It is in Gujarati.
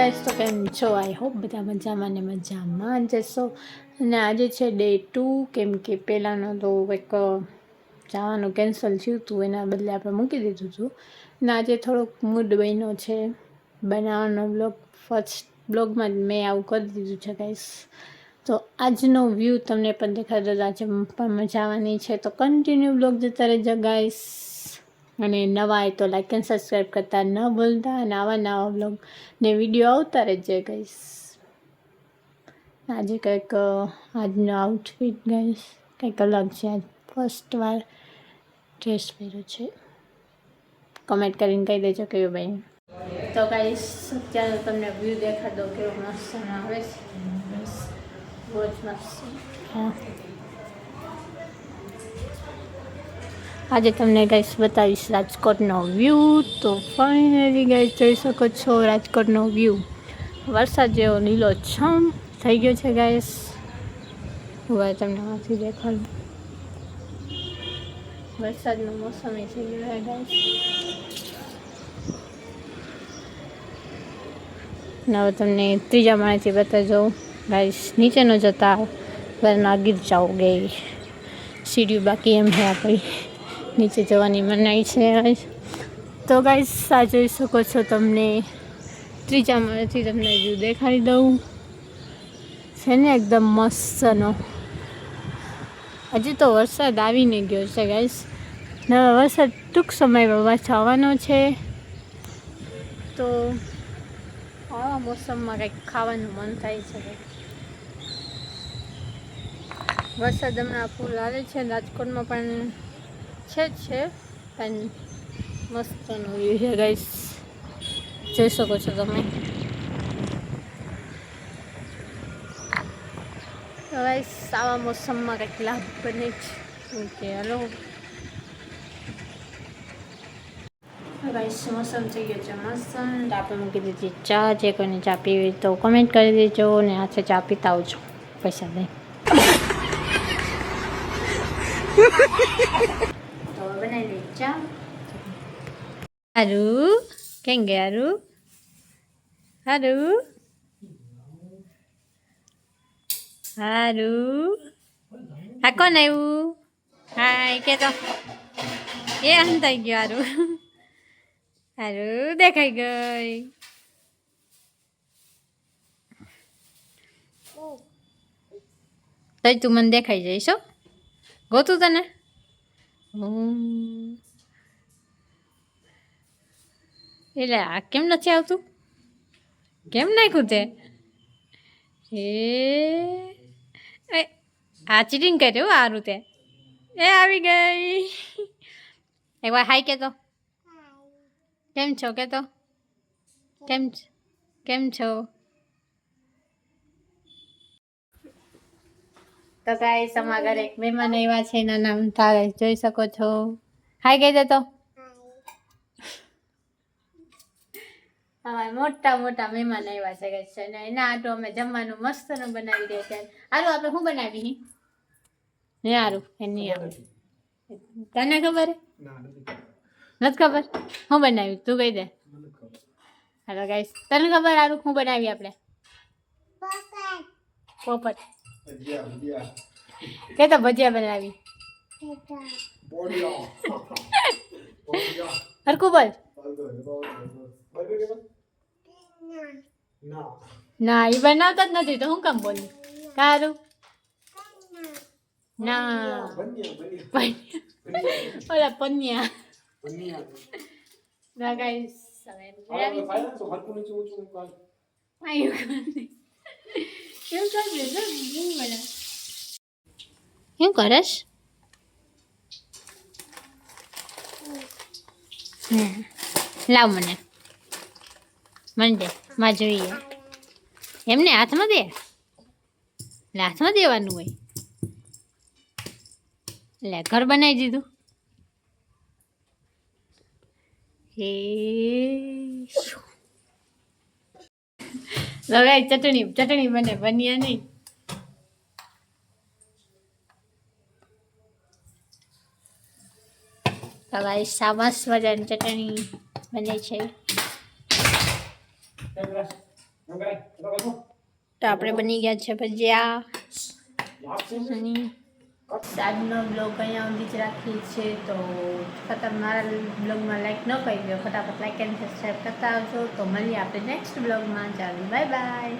ગાઈસ, તો કેમ છો? આઈ હોપ બધા મજામાં ને મજામાં જશો. અને આજે છે ડે 2, કેમ કે પહેલાંનો તો કંઈક જવાનું કેન્સલ થયું હતું, એના બદલે આપણે મૂકી દીધું હતું. અને આજે થોડોક મૂડ બન્યો છે બનાવવાનો બ્લોગ. ફર્સ્ટ બ્લોગમાં જ મેં આવું કરી દીધું છે ગાઈસ. તો આજનો વ્યૂ તમને પણ દેખાડો. આજે પણ મજા આવવાની છે, તો કન્ટિન્યુ બ્લોગ જતા રહેજો ગાઈસ. અને નવા હોય તો લાઈક એન્ડ સબસ્ક્રાઈબ કરતા ન ભૂલતા. અને આવા નવા બ્લોગ ને વિડીયો આવતા રહેજે ગાઈસ. આજે કંઈક આજનો આઉટફિટ ગાઈસ કંઈક અલગ છે. આજ ફર્સ્ટ વાર ડ્રેસ પહેર્યો છે. કમેન્ટ કરીને કહી દેજો કેવું ભાઈ. તો ગાઈસ, અત્યારે તમને વ્યૂ દેખાડ દો કેવો મસ્ત આવે છે. બહુ જ મસ્ત. હા, આજે તમને ગાઈસ બતાવીશ રાજકોટનો વ્યૂ. તો ફાઇનલી ગાઈસ જોઈ શકો છો રાજકોટનો વ્યૂ. વરસાદ જેવો લીલો છમ થઈ ગયો છે ગાઈસ. હવે તમને આથી દેખાડું. વરસાદનો મોસમ એ થઈ ગયો છે ગાઈસ. હવે તમને ત્રીજા માળેથી બતાવજો ગાઈસ. નીચે ન જતા વરના ગીર જાઓગે. સીડીઓ બાકી એમ છે આપણી, નીચે જવાની મનાઈ છે. તો ગાઈસ આ જોઈ શકો છો તમને ત્રીજા માળેથી તમને વ્યૂ દેખાડી દઉં. છે ને એકદમ મસ્તનો. હજી તો વરસાદ આવીને ગયો છે ગાઈસ. નવા વરસાદ ટૂંક સમયમાં પાછો આવવાનો છે. તો આવા મોસમમાં કંઈક ખાવાનું મન થાય છે. વરસાદ હમણાં ફૂલ આવે છે. રાજકોટમાં પણ છે જ છે, પણ મસ્તનો વ્યૂ છે ગાઈસ. જોઈ શકો છો તમે. તો ગાઈસ આવા મોસમમાં કંઈક લાભ બને જ કે હલો ગાઈસ. મોસમ થઈ ગયો છે મસ્ત. આપણે મૂકી દીધી ચા. જે કોઈને ચા પીવી તો કમેન્ટ કરી દેજો. ને હાથે ચા પીતા આવજો પૈસા દઈ. તો બનાવી દઈ ચા. હારું કેમ ગયા? હારું હારું હારું. હા, કોણ આવ્યું? હાય કે તો એ હંતાઈ ગયો. હારું હારું દેખાઈ ગઈ. તઈ તું મને દેખાઈ જઈશ. ગોતું તને. એટલે આ કેમ નથી આવતું? કેમ નાખ્યું તે? એ આ ચીટિંગ કર્યું. સારું તે એ આવી ગઈ. એકવાર હાય કે તો. કેમ છો કે તો? કેમ છો? તો ગાઈસ અમારા ઘરે એક મહેમાન આવ્યા છે. એના નામ તારે જોઈ શકો છો. હાય કહી દે તો. અમારા મોટા મોટા મહેમાન આવ્યા છે ગાઈસ. અને એના આટો અમે જમવાનું મસ્તનું બનાવી દે છે. હારું આપણે શું બનાવી? હે હારું એ નહીં આવે. તને ખબર હે? નથી ખબર. શું બનાવી તું કહી દે. હાલો ગાઈસ, તને ખબર હારું શું બનાવી આપણે? પોપટ કે તો ભજીયા બનાવી. હરકું બોલ. ના એ બનાવતા જ નથી તો હું કામ બોલું? કારું ના ઓલા પન્યા ના ગાઈસ. શું કરસ? લાવ મને દે. માં જોઈએ એમને હાથમાં દે. એટલે હાથમાં દેવાનું હોય. એટલે ઘર બનાવી દીધું. હે લગાઈ ચટણી બને. બન્યા નહીં. હવે સામસ મજાની ચટણી બને છે. તો આપણે બની ગયા છે ભજીયા અને આજનો બ્લોગ અહીંયા સુધી જ રાખીએ છીએ. તો ફટાફટ મારા બ્લોગમાં લાઈક ન કરી દો, ફટાફટ લાઈક એન્ડ સબસ્ક્રાઈબ કરતા આવજો. તો મળીએ આપણે નેક્સ્ટ બ્લોગમાં. ચાલો બાય બાય.